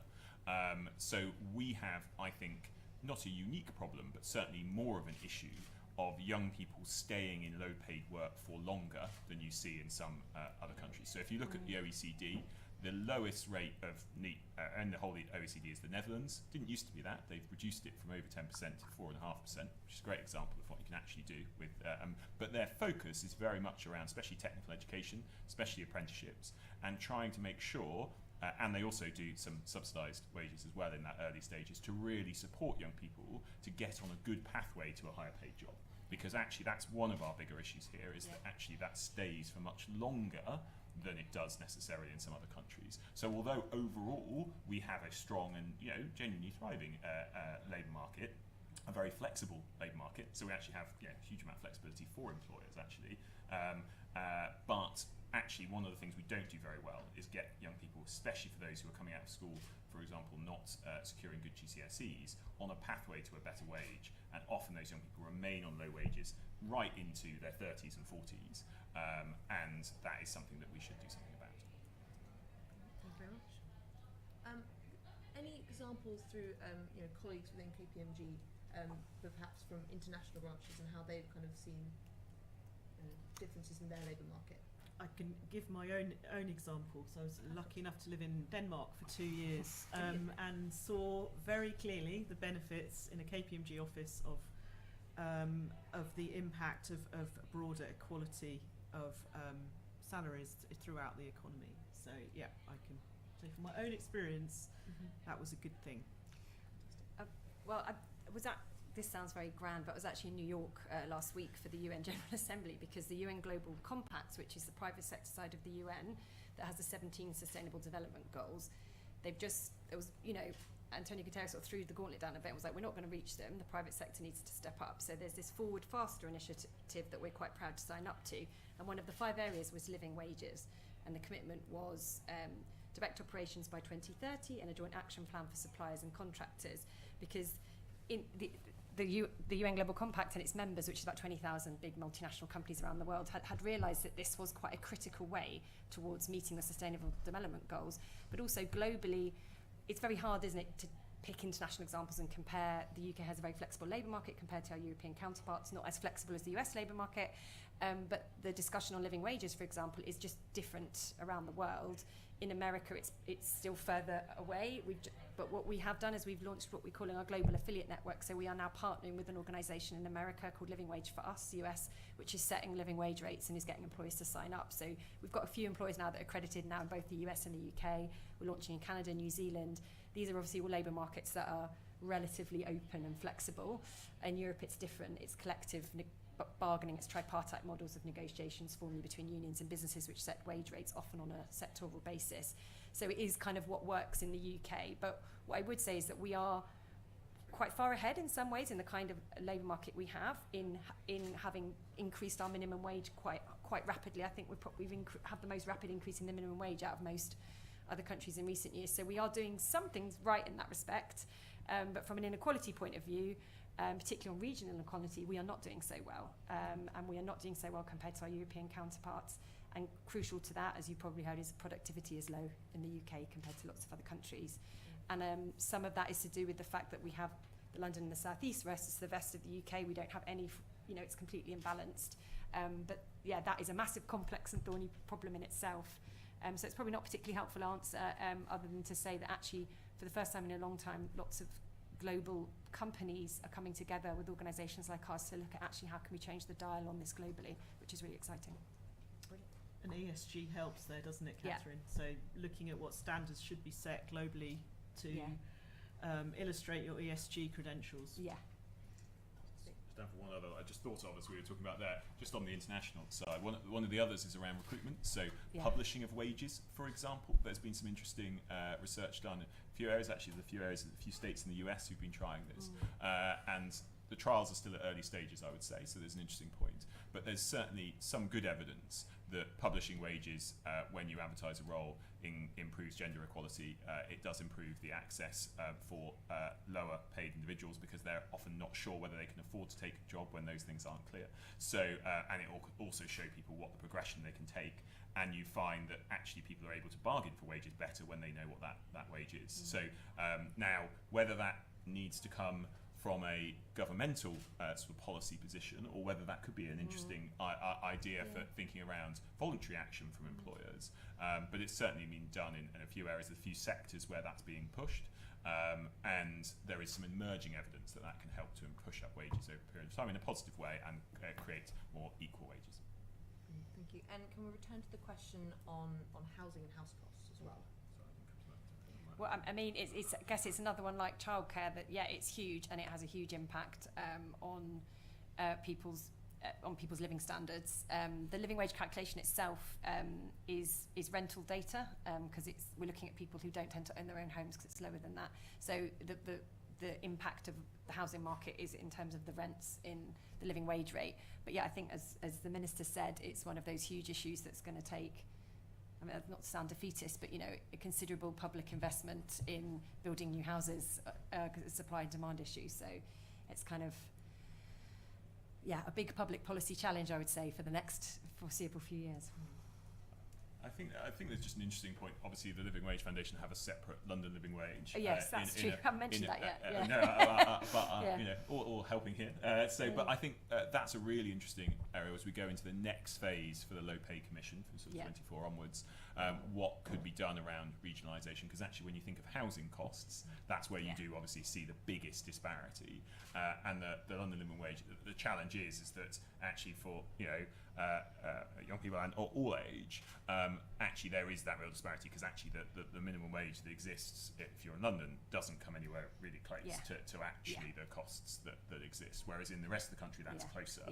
So we have, I think, not a unique problem, but certainly more of an issue of young people staying in low-paid work for longer than you see in some other countries. So if you look at the OECD, the lowest rate of NEET in the whole OECD is the Netherlands. Didn't used to be that. They've reduced it from over 10% to 4.5%, which is a great example of what you can actually do with. But their focus is very much around, especially technical education, especially apprenticeships, and trying to make sure. And they also do some subsidised wages as well in that early stages to really support young people to get on a good pathway to a higher paid job. Because actually that's one of our bigger issues here, is that actually that stays for much longer than it does necessarily in some other countries. So although overall we have a strong and genuinely thriving labour market, a very flexible labour market, so we actually have a huge amount of flexibility for employers actually, but actually one of the things we don't do very well is get young people, especially for those who are coming out of school, for example, not securing good GCSEs, on a pathway to a better wage, and often those young people remain on low wages right into their 30s and 40s, and that is something that we should do something about. Thank you very much. Any examples through colleagues within KPMG, but perhaps from international branches, and how they've kind of seen differences in their labour market? I can give my own example. So I was lucky enough to live in Denmark for 2 years and saw very clearly the benefits in a KPMG office of the impact of broader equality of salaries throughout the economy. So yeah, I can say from my own experience, that was a good thing. This sounds very grand, but I was actually in New York last week for the UN General Assembly, because the UN Global Compact, which is the private sector side of the UN that has the 17 Sustainable Development Goals, Antonio Guterres sort of threw the gauntlet down a bit and was like, we're not going to reach them, the private sector needs to step up. So there's this Forward Faster initiative that we're quite proud to sign up to, and one of the 5 areas was living wages, and the commitment was direct operations by 2030 and a joint action plan for suppliers and contractors, because in the UN Global Compact and its members, which is about 20,000 big multinational companies around the world, had realised that this was quite a critical way towards meeting the Sustainable Development Goals. But also globally, it's very hard, isn't it, to pick international examples and compare. The UK has a very flexible labour market compared to our European counterparts, not as flexible as the US labour market. But the discussion on living wages, for example, is just different around the world. In America, it's still further away. But what we have done is we've launched what we're calling our global affiliate network. So we are now partnering with an organisation in America called Living Wage for Us, US, which is setting living wage rates and is getting employers to sign up. So we've got a few employers now that are accredited now in both the US and the UK. We're launching in Canada, New Zealand. These are obviously all labour markets that are relatively open and flexible. In Europe, it's different. It's collective bargaining, it's tripartite models of negotiations formally between unions and businesses which set wage rates often on a sectoral basis. So it is kind of what works in the UK. But what I would say is that we are quite far ahead in some ways in the kind of labour market we have in having increased our minimum wage quite rapidly. I think we've had the most rapid increase in the minimum wage out of most other countries in recent years. So we are doing some things right in that respect. But from an inequality point of view, particularly on regional inequality, we are not doing so well. And we are not doing so well compared to our European counterparts. And crucial to that, as you probably heard, is productivity is low in the UK compared to lots of other countries. And some of that is to do with the fact that we have the London and the South East, whereas it's the rest of the UK. We don't have any, it's completely imbalanced. But yeah, that is a massive, complex and thorny problem in itself. So it's probably not a particularly helpful answer, other than to say that actually, for the first time in a long time, lots of global companies are coming together with organisations like ours to look at actually how can we change the dial on this globally, which is really exciting. And ESG helps there, doesn't it, Katherine? Yeah. So looking at what standards should be set globally to illustrate your ESG credentials. Yeah. Stand for one other I just thought of as we were talking about there, just on the international side. One of the others is around recruitment. So publishing of wages, for example. There's been some interesting research done in a few areas, actually, a few states in the US who've been trying this. And the trials are still at early stages, I would say, so there's an interesting point. But there's certainly some good evidence that publishing wages, when you advertise a role, improves gender equality. It does improve the access for lower paid individuals because they're often not sure whether they can afford to take a job when those things aren't clear. So, and it will also show people what the progression they can take, and you find that actually people are able to bargain for wages better when they know what that wage is. So now, whether that needs to come from a governmental sort of policy position, or whether that could be an interesting idea for thinking around voluntary action from employers. But it's certainly been done in a few areas, a few sectors where that's being pushed. And there is some emerging evidence that can help to push up wages over a period of time in a positive way and create more equal wages. Thank you. And can we return to the question on housing and house costs as well? Well, I mean, I guess it's another one like childcare that, it's huge and it has a huge impact on people's living standards. The living wage calculation itself is rental data because we're looking at people who don't tend to own their own homes because it's lower than that. So the impact of the housing market is in terms of the rents in the living wage rate. But I think as the Minister said, it's one of those huge issues that's going to take, not to sound defeatist, but a considerable public investment in building new houses because it's a supply and demand issue. So it's kind of a big public policy challenge, I would say, for the next foreseeable few years. I think there's just an interesting point. Obviously, the Living Wage Foundation have a separate London living wage. Yes, that's true. I haven't mentioned that yet. All helping here. But I think that's a really interesting area as we go into the next phase for the Low Pay Commission from sort of 24 onwards. What could be done around regionalisation? Because actually, when you think of housing costs, that's where you do obviously see the biggest disparity. And the London living wage. The challenge is that actually for young people and all age, actually there is that real disparity because actually the minimum wage that exists if you're in London doesn't come anywhere really close to actually the costs that exist, whereas in the rest of the country that's closer.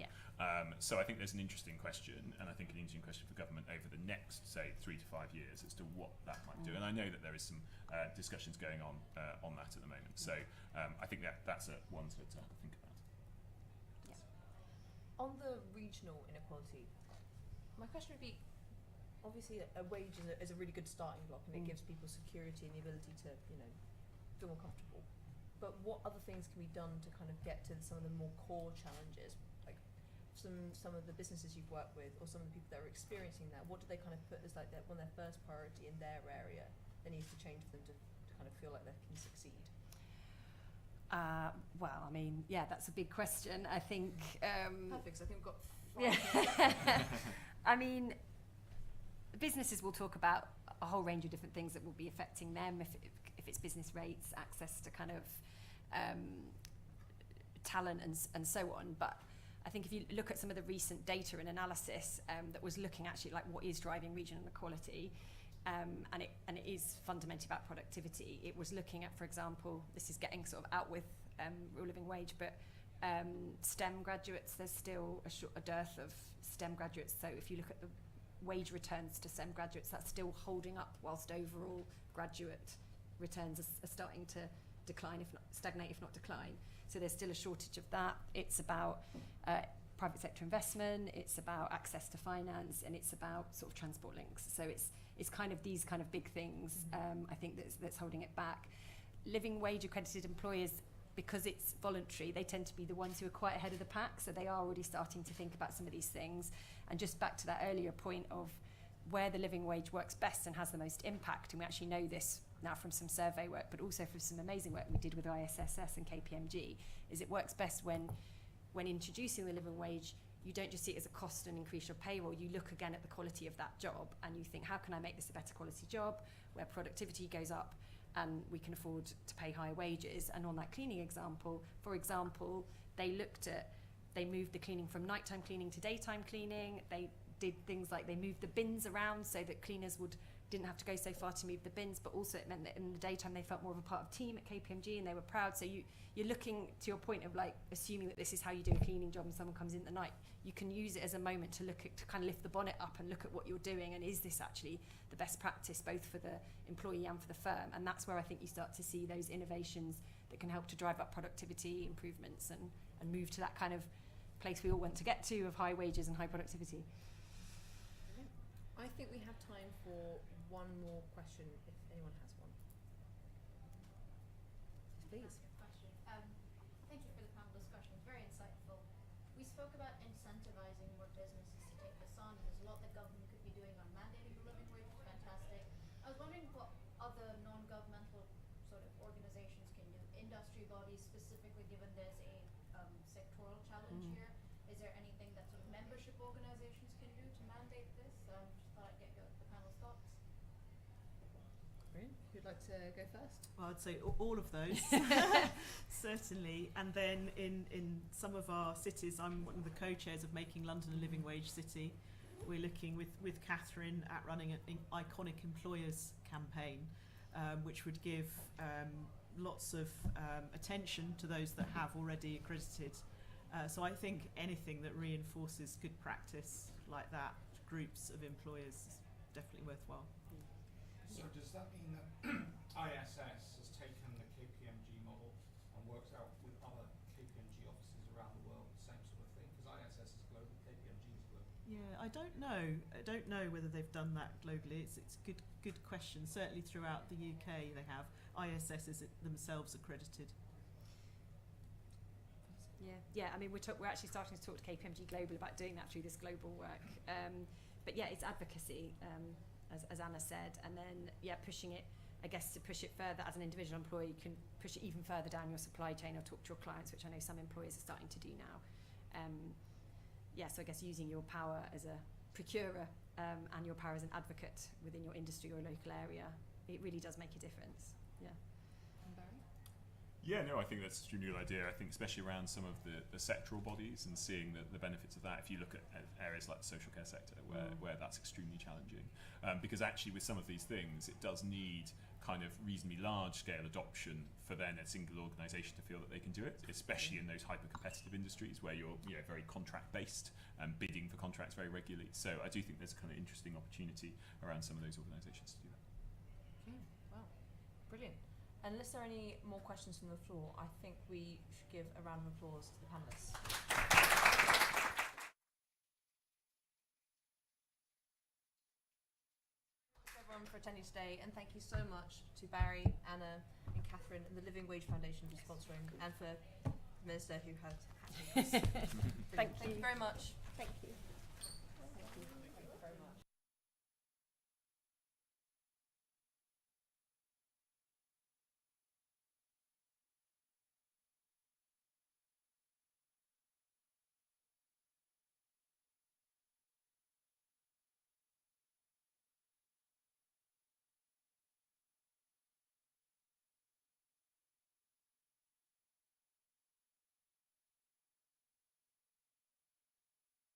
So I think there's an interesting question, and I think an interesting question for government over the next, say, 3 to 5 years as to what that might do. And I know that there is some discussions going on that at the moment. So I think that's one to think about. On the regional inequality, my question would be, obviously a wage is a really good starting block, and it gives people security and the ability to, you know, feel more comfortable. But what other things can be done to kind of get to some of the more core challenges, like some of the businesses you've worked with, or some of the people that are experiencing that? What do they kind of put as like one of their first priority in their area that needs to change for them to kind of feel like they can succeed? Well, I mean, yeah, that's a big question. I think. Perfect. So I think we've got. Yeah. I mean, businesses will talk about a whole range of different things that will be affecting them. If it's business rates, access to kind of talent and so on. But I think if you look at some of the recent data and analysis that was looking actually like what is driving regional inequality. And it is fundamentally about productivity. It was looking at, for example, this is getting sort of out with real living wage, but STEM graduates, there's still a dearth of STEM graduates. So if you look at the wage returns to STEM graduates, that's still holding up, whilst overall graduate returns are starting to decline, if not stagnate, if not decline. So there's still a shortage of that. It's about private sector investment, it's about access to finance, and it's about sort of transport links. So it's kind of these kind of big things, I think that's holding it back. Living wage accredited employers, because it's voluntary, they tend to be the ones who are quite ahead of the pack, so they are already starting to think about some of these things. And just back to that earlier point of where the living wage works best and has the most impact, and we actually know this now from some survey work, but also from some amazing work we did with ISSS and KPMG, is it works best when introducing the living wage, you don't just see it as a cost and increase your payroll, you look again at the quality of that job and you think, how can I make this a better quality job where productivity goes up and we can afford to pay higher wages? And on that cleaning example, for example, they moved the cleaning from nighttime cleaning to daytime cleaning. They did things like they moved the bins around so that cleaners didn't have to go so far to move the bins, but also it meant that in the daytime they felt more of a part of a team at KPMG and they were proud. So you're looking to your point of like assuming that this is how you do a cleaning job and someone comes in at night, you can use it as a moment to kind of lift the bonnet up and look at what you're doing, and is this actually the best practice both for the employee and for the firm? And that's where I think you start to see those innovations that can help to drive up productivity improvements and move to that kind of place we all want to get to of high wages and high productivity. I think we have time for one more question, if anyone has one. Please. Thank you for the panel discussion. It's very insightful. We spoke about incentivizing more businesses to take this on. There's a lot that government could be doing on mandating the living wage. It's fantastic. I was wondering what other non-governmental sort of organizations can do. Industry bodies specifically, given there's a sectoral challenge here. Is there anything that sort of membership organizations can do to mandate this? Just thought I'd get the panel's thoughts. Brilliant. Who'd like to go first? Well, I'd say all of those, certainly. And then in some of our cities, I'm one of the co-chairs of Making London a Living Wage City. We're looking with Katherine at running an Iconic Employers campaign, which would give lots of attention to those that have already accredited. So I think anything that reinforces good practice like that, groups of employers, is definitely worthwhile. So does that mean that ISS has taken the KPMG model and worked out with other KPMG offices around the world the same sort of thing? Because ISS is global, KPMG is global. Yeah, I don't know. I don't know whether they've done that globally. It's a good question. Certainly throughout the UK they have. ISS is themselves accredited. Yeah. I mean, we're actually starting to talk to KPMG Global about doing that through this global work. But yeah, it's advocacy, as Anna said, and then pushing it. I guess to push it further as an individual employee, you can push it even further down your supply chain or talk to your clients, which I know some employers are starting to do now. So I guess using your power as a procurer and your power as an advocate within your industry or local area, it really does make a difference. Yeah. Yeah, no, I think that's an extremely good idea. I think especially around some of the sectoral bodies and seeing the benefits of that. If you look at areas like the social care sector where that's extremely challenging. Because actually with some of these things, it does need kind of reasonably large scale adoption for then a single organisation to feel that they can do it, especially in those hyper-competitive industries where you're very contract-based and bidding for contracts very regularly. So I do think there's a kind of interesting opportunity around some of those organisations to do that. Okay, wow, brilliant. Unless there are any more questions from the floor, I think we should give a round of applause to the panellists. everyone for attending today, and thank you so much to Barry, Anna, and Katherine, and the Living Wage Foundation for sponsoring, and for the Minister who has. Thank Thank you very much. Thank you.